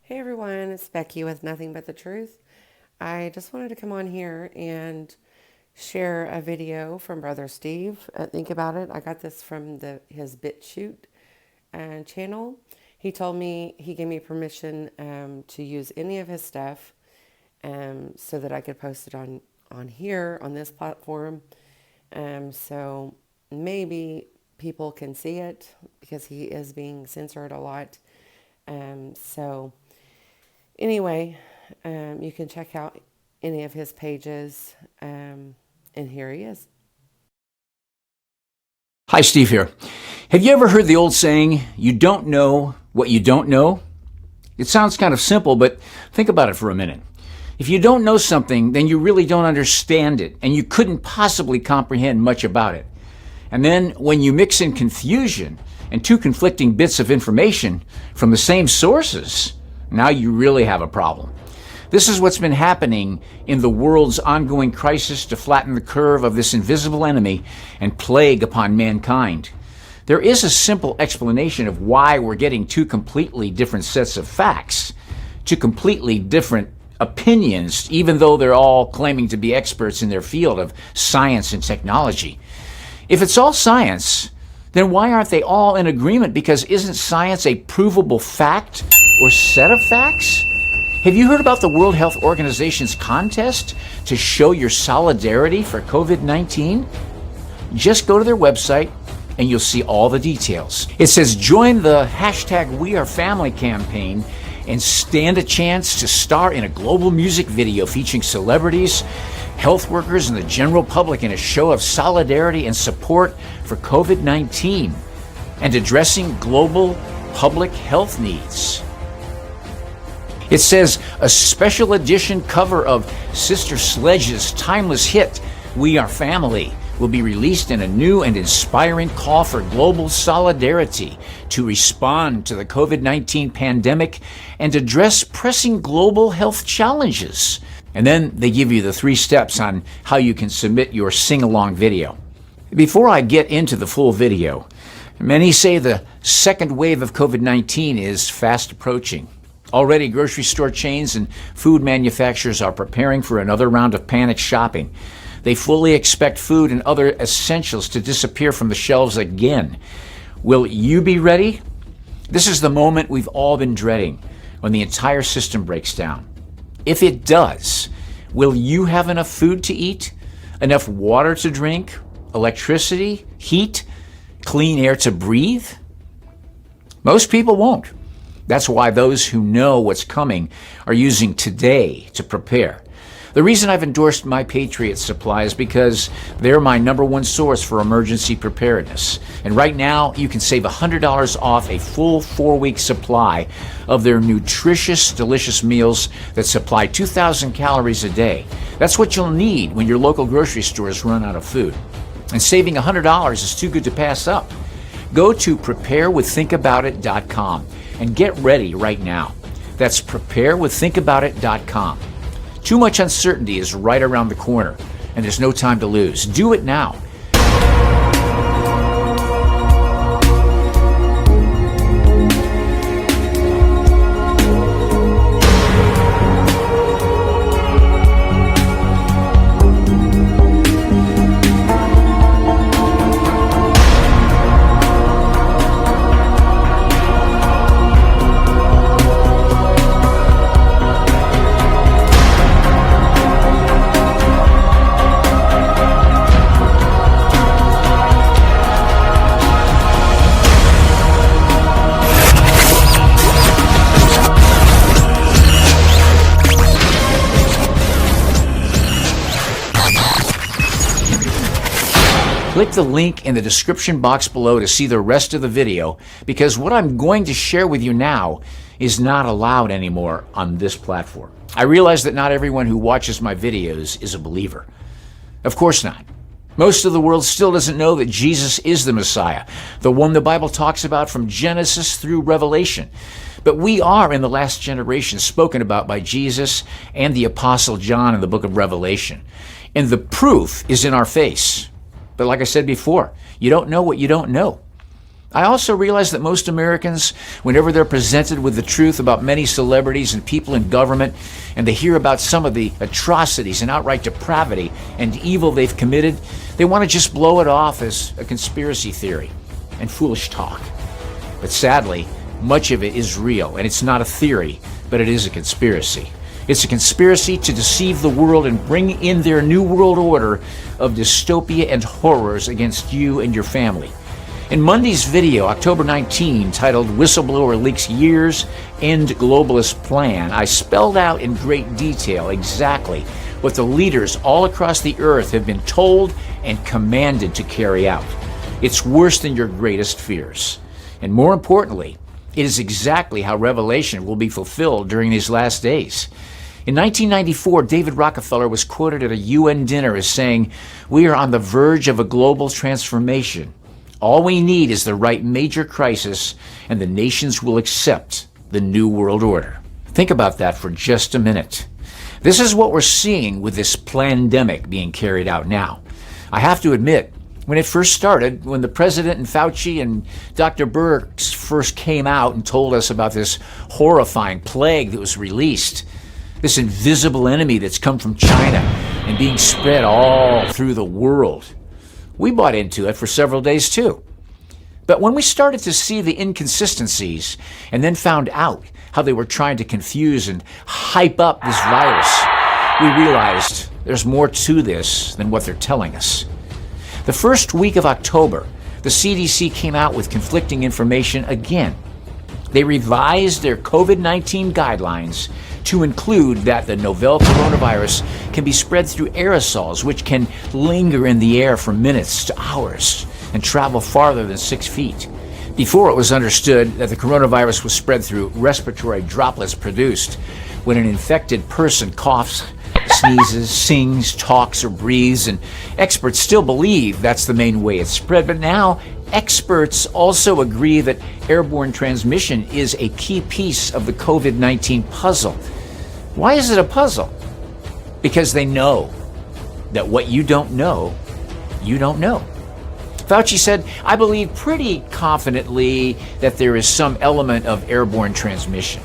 Hey everyone, it's Becky with Nothing But the Truth. I just wanted to come on here and share a video from Brother Steve. Think about it. I got this from his BitChute channel. He told me, he gave me permission to use any of his stuff so that I could post it on here, on this platform. So maybe people can see it because he is being censored a lot. So anyway, you can check out any of his pages, and here he is. Hi, Steve here. Have you ever heard the old saying, you don't know what you don't know? It sounds kind of simple, but think about it for a minute. If you don't know something, then you really don't understand it, and you couldn't possibly comprehend much about it. And then when you mix in confusion and two conflicting bits of information from the same sources, now you really have a problem. This is what's been happening in the world's ongoing crisis to flatten the curve of this invisible enemy and plague upon mankind. There is a simple explanation of why we're getting two completely different sets of facts, two completely different opinions, even though they're all claiming to be experts in their field of science and technology. If it's all science, then why aren't they all in agreement? Because isn't science a provable fact or set of facts? Have you heard about the World Health Organization's contest to show your solidarity for COVID-19? Just go to their website and you'll see all the details. It says join the #WeAreFamily campaign and stand a chance to star in a global music video featuring celebrities, health workers, and the general public in a show of solidarity and support for COVID-19 and addressing global public health needs. It says a special edition cover of Sister Sledge's timeless hit, We Are Family, will be released in a new and inspiring call for global solidarity to respond to the COVID-19 pandemic and address pressing global health challenges. And then they give you the 3 steps on how you can submit your sing-along video. Before I get into the full video, many say the second wave of COVID-19 is fast approaching. Already, grocery store chains and food manufacturers are preparing for another round of panic shopping. They fully expect food and other essentials to disappear from the shelves again. Will you be ready? This is the moment we've all been dreading, when the entire system breaks down. If it does, will you have enough food to eat, enough water to drink, electricity, heat, clean air to breathe? Most people won't. That's why those who know what's coming are using today to prepare. The reason I've endorsed My Patriot Supply is because they're my #1 source for emergency preparedness. And right now, you can save $100 off a full 4-week supply of their nutritious, delicious meals that supply 2,000 calories a day. That's what you'll need when your local grocery stores run out of food. And saving $100 is too good to pass up. Go to preparewiththinkaboutit.com and get ready right now. That's preparewiththinkaboutit.com. Too much uncertainty is right around the corner, and there's no time to lose. Do it now. Click the link in the description box below to see the rest of the video, because what I'm going to share with you now is not allowed anymore on this platform. I realize that not everyone who watches my videos is a believer. Of course not. Most of the world still doesn't know that Jesus is the Messiah, the one the Bible talks about from Genesis through Revelation. But we are in the last generation spoken about by Jesus and the Apostle John in the book of Revelation. And the proof is in our face. But like I said before, you don't know what you don't know. I also realize that most Americans, whenever they're presented with the truth about many celebrities and people in government, and they hear about some of the atrocities and outright depravity and evil they've committed, they want to just blow it off as a conspiracy theory and foolish talk. But sadly, much of it is real, and it's not a theory, but it is a conspiracy. It's a conspiracy to deceive the world and bring in their new world order of dystopia and horrors against you and your family. In Monday's video, October 19, titled Whistleblower Leaks Years End Globalist Plan, I spelled out in great detail exactly what the leaders all across the earth have been told and commanded to carry out. It's worse than your greatest fears. And more importantly, it is exactly how Revelation will be fulfilled during these last days. In 1994, David Rockefeller was quoted at a UN dinner as saying, "We are on the verge of a global transformation. All we need is the right major crisis, and the nations will accept the New World Order." Think about that for just a minute. This is what we're seeing with this plandemic being carried out now. I have to admit, when it first started, when the president and Fauci and Dr. Birx first came out and told us about this horrifying plague that was released, this invisible enemy that's come from China and being spread all through the world, we bought into it for several days too. But when we started to see the inconsistencies and then found out how they were trying to confuse and hype up this virus, we realized there's more to this than what they're telling us. The first week of October, the CDC came out with conflicting information again. They revised their COVID-19 guidelines to include that the novel coronavirus can be spread through aerosols, which can linger in the air for minutes to hours and travel farther than 6 feet. Before, it was understood that the coronavirus was spread through respiratory droplets produced when an infected person coughs, sneezes, sings, talks, or breathes, and experts still believe that's the main way it's spread. But now, experts also agree that airborne transmission is a key piece of the COVID-19 puzzle. Why is it a puzzle? Because they know that what you don't know, you don't know. Fauci said, "I believe pretty confidently that there is some element of airborne transmission."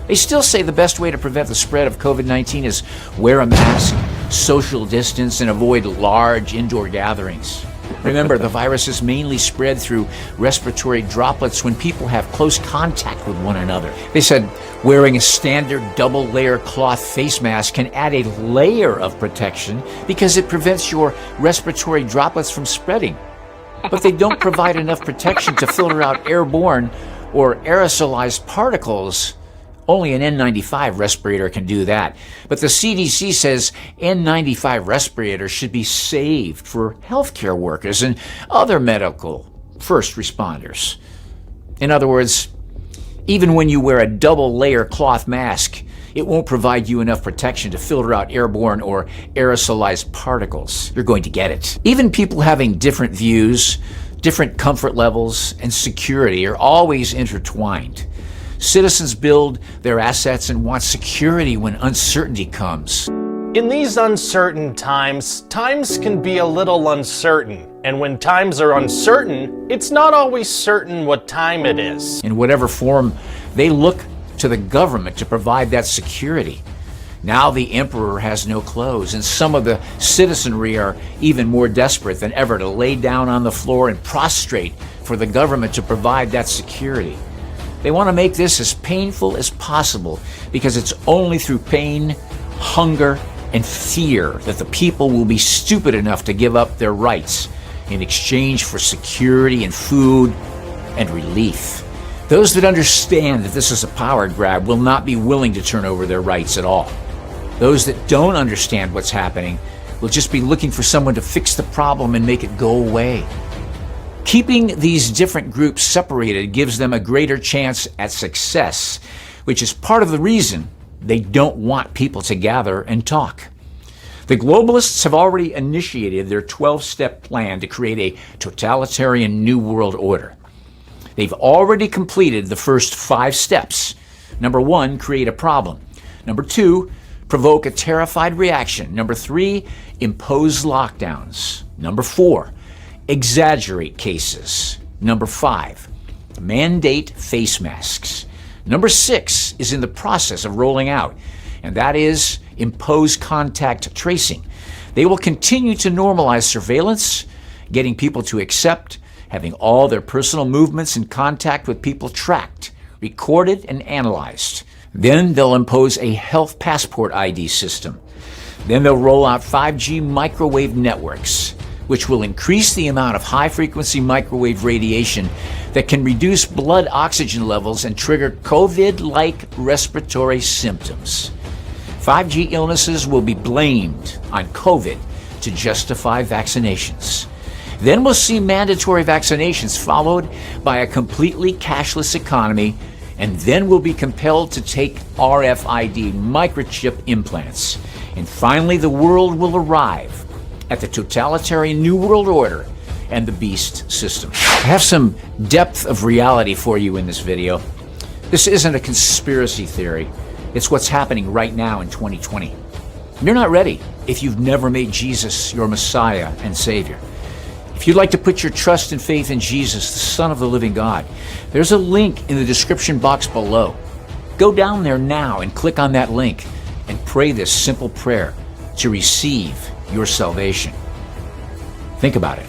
They still say the best way to prevent the spread of COVID-19 is wear a mask, social distance, and avoid large indoor gatherings. Remember, the virus is mainly spread through respiratory droplets when people have close contact with one another. They said wearing a standard double-layer cloth face mask can add a layer of protection because it prevents your respiratory droplets from spreading. But they don't provide enough protection to filter out airborne or aerosolized particles. Only an N95 respirator can do that. But the CDC says N95 respirators should be saved for healthcare workers and other medical first responders. In other words, even when you wear a double-layer cloth mask, it won't provide you enough protection to filter out airborne or aerosolized particles. You're going to get it. Even people having different views, different comfort levels, and security are always intertwined. Citizens build their assets and want security when uncertainty comes. In these uncertain times, times can be a little uncertain. And when times are uncertain, it's not always certain what time it is. In whatever form, they look to the government to provide that security. Now the emperor has no clothes, and some of the citizenry are even more desperate than ever to lay down on the floor and prostrate for the government to provide that security. They want to make this as painful as possible because it's only through pain, hunger, and fear that the people will be stupid enough to give up their rights in exchange for security and food and relief. Those that understand that this is a power grab will not be willing to turn over their rights at all. Those that don't understand what's happening will just be looking for someone to fix the problem and make it go away. Keeping these different groups separated gives them a greater chance at success, which is part of the reason they don't want people to gather and talk. The globalists have already initiated their 12-step plan to create a totalitarian new world order. They've already completed the first 5 steps. Number 1, create a problem. Number 2, provoke a terrified reaction. Number 3, impose lockdowns. Number 4, exaggerate cases. Number 5, mandate face masks. Number 6 is in the process of rolling out, and that is impose contact tracing. They will continue to normalize surveillance, getting people to accept having all their personal movements and contact with people tracked, recorded, and analyzed. Then they'll impose a health passport ID system. Then they'll roll out 5G microwave networks, which will increase the amount of high-frequency microwave radiation that can reduce blood oxygen levels and trigger COVID-like respiratory symptoms. 5G illnesses will be blamed on COVID to justify vaccinations. Then we'll see mandatory vaccinations followed by a completely cashless economy, and then we'll be compelled to take RFID microchip implants. And finally, the world will arrive at the totalitarian New World Order and the beast system. I have some depth of reality for you in this video. This isn't a conspiracy theory. It's what's happening right now in 2020. You're not ready if you've never made Jesus your Messiah and Savior. If you'd like to put your trust and faith in Jesus, the Son of the living God, there's a link in the description box below. Go down there now and click on that link and pray this simple prayer to receive your salvation. Think about it.